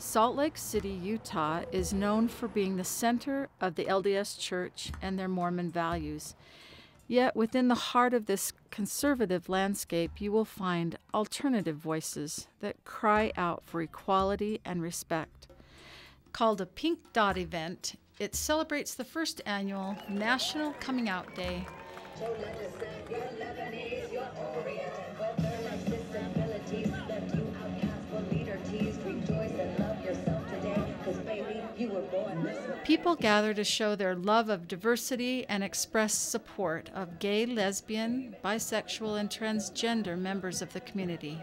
Salt Lake City, Utah is known for being the center of the LDS Church and their Mormon values. Yet within the heart of this conservative landscape, you will find alternative voices that cry out for equality and respect. Called a Pink Dot event, it celebrates the first annual National Coming Out Day. So let us serve your Lebanese, your Orient, and whether less disabilities left you outcast for leader teased, rejoice and love yourself today, because baby, you were born this way. People gather to show their love of diversity and express support of gay, lesbian, bisexual, and transgender members of the community.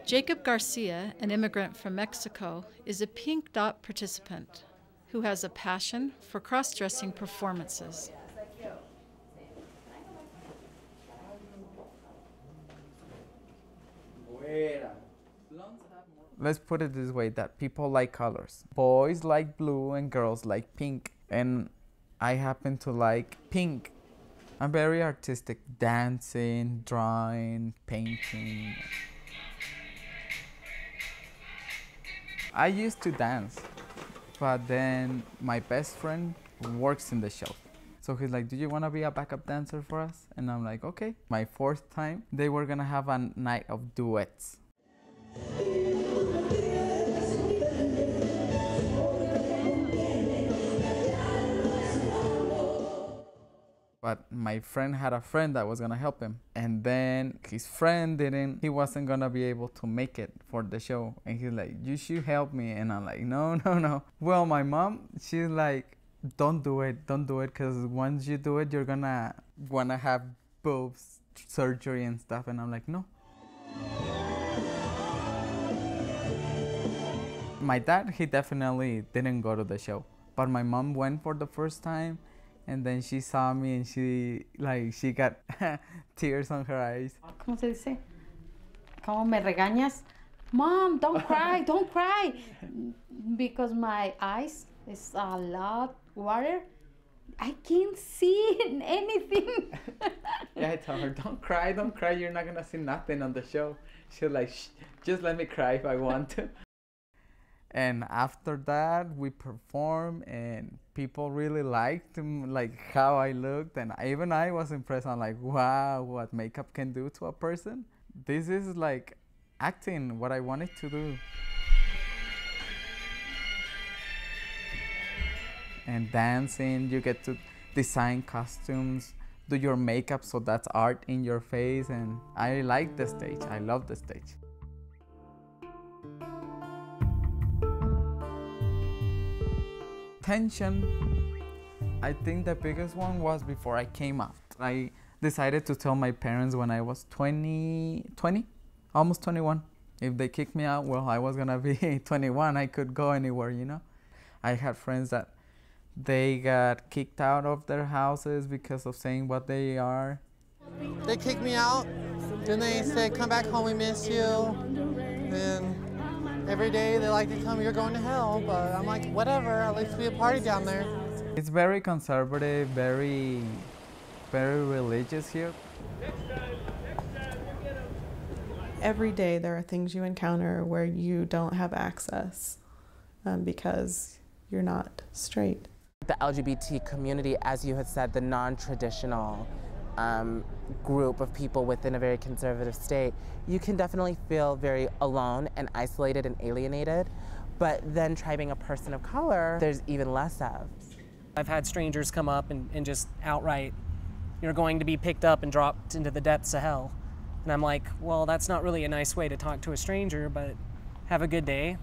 Jacob Garcia, an immigrant from Mexico, is a Pink Dot participant who has a passion for cross-dressing performances. Let's put it this way, that people like colors. Boys like blue and girls like pink. And I happen to like pink. I'm very artistic, dancing, drawing, painting. I used to dance, but then my best friend works in the show. So he's like, do you want to be a backup dancer for us? And I'm like, okay. My fourth time, they were going to have a night of duets. But my friend had a friend that was going to help him. And then his friend he wasn't going to be able to make it for the show. And he's like, you should help me. And I'm like, no. Well, my mom, she's like, don't do it, because once you do it, you're gonna wanna have boobs surgery and stuff. And I'm like, no. My dad, he definitely didn't go to the show, but my mom went for the first time, and then she saw me and she got tears on her eyes. ¿Cómo se dice? ¿Cómo me regañas? Mom, don't cry, don't cry. Because my eyes is a lot water. I can't see anything. Yeah, I told her, don't cry, you're not gonna see nothing on the show. She's like, shh, just let me cry if I want to. And after that, we performed, and people really liked like how I looked, and even I was impressed. I'm like, wow, what makeup can do to a person. This is like acting, what I wanted to do. And dancing, you get to design costumes, do your makeup, so that's art in your face, and I like the stage, I love the stage. Tension, I think the biggest one was before I came out. I decided to tell my parents when I was 20, almost 21. If they kicked me out, well, I was gonna be 21, I could go anywhere, you know? I had friends that they got kicked out of their houses because of saying what they are. They kicked me out, then they said, come back home, we miss you. And every day they like to tell me you're going to hell, but I'm like, whatever, at least be a party down there. It's very conservative, very religious here. Every day there are things you encounter where you don't have access because you're not straight. The LGBT community, as you had said, the non-traditional group of people within a very conservative state, you can definitely feel very alone and isolated and alienated. But then try being a person of color, there's even less of. I've had strangers come up and just outright, you're going to be picked up and dropped into the depths of hell. And I'm like, well, that's not really a nice way to talk to a stranger, but have a good day.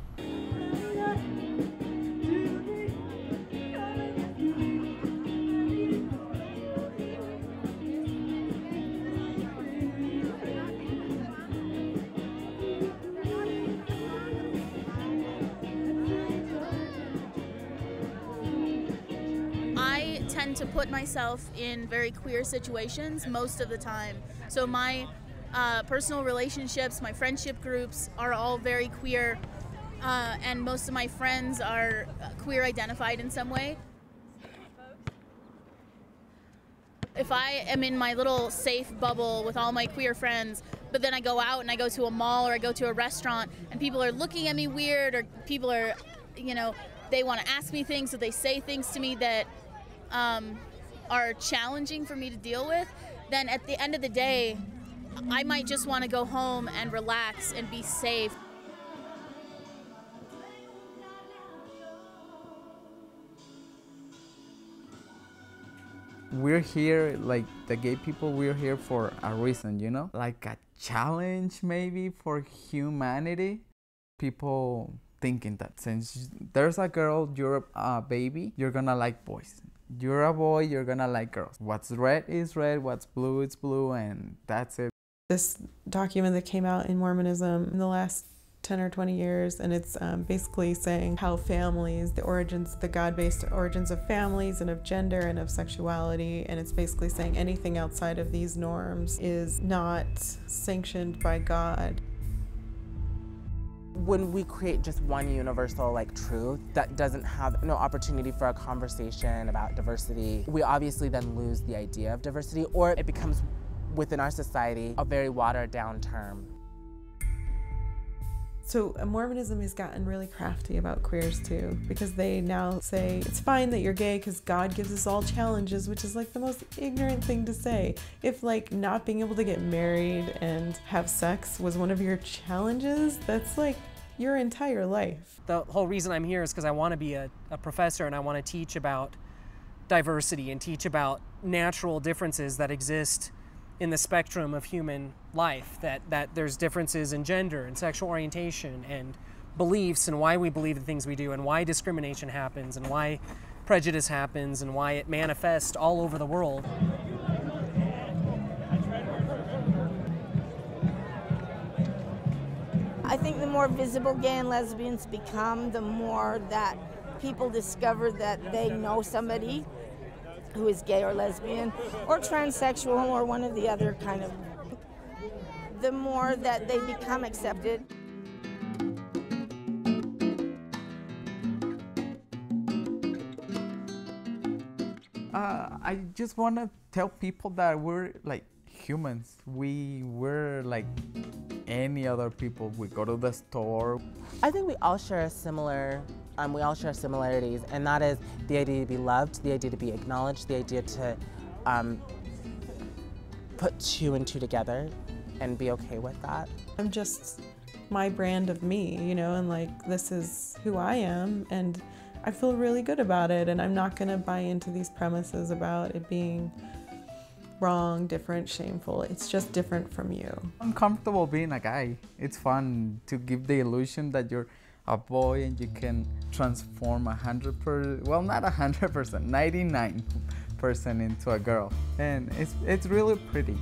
To put myself in very queer situations most of the time. So my personal relationships, my friendship groups are all very queer, and most of my friends are queer identified in some way. If I am in my little safe bubble with all my queer friends, but then I go out and I go to a mall or I go to a restaurant and people are looking at me weird, or people are you know, they want to ask me things, or they say things to me that are challenging for me to deal with, then at the end of the day, I might just want to go home and relax and be safe. We're here, like the gay people, we're here for a reason, you know? Like a challenge maybe for humanity. People thinking that since there's a girl, you're a baby, you're gonna like boys. You're a boy, you're gonna like girls. What's red is red, what's blue is blue, and that's it. This document that came out in Mormonism in the last 10 or 20 years, and it's basically saying how families, the origins, the God-based origins of families and of gender and of sexuality, and it's basically saying anything outside of these norms is not sanctioned by God. When we create just one universal like truth that doesn't have no opportunity for a conversation about diversity, we obviously then lose the idea of diversity, or it becomes within our society a very watered down term. So Mormonism has gotten really crafty about queers too, because they now say it's fine that you're gay because God gives us all challenges, which is like the most ignorant thing to say. If like not being able to get married and have sex was one of your challenges, that's like your entire life. The whole reason I'm here is because I want to be a professor, and I want to teach about diversity and teach about natural differences that exist in the spectrum of human life, that there's differences in gender and sexual orientation and beliefs, and why we believe the things we do, and why discrimination happens, and why prejudice happens, and why it manifests all over the world. I think the more visible gay and lesbians become, the more that people discover that they know somebody who is gay or lesbian or transsexual or one of the other kind of, the more that they become accepted. I just want to tell people that we're like humans. We're like any other people. We go to the store. I think we all share a similar, we all share similarities, and that is the idea to be loved, the idea to be acknowledged, the idea to put two and two together and be okay with that. I'm just my brand of me, you know, and like this is who I am, and I feel really good about it, and I'm not gonna buy into these premises about it being wrong, different, shameful. It's just different from you. I'm comfortable being a guy. It's fun to give the illusion that you're a boy and you can transform 100%, well, not 100%, 99% into a girl. And it's really pretty.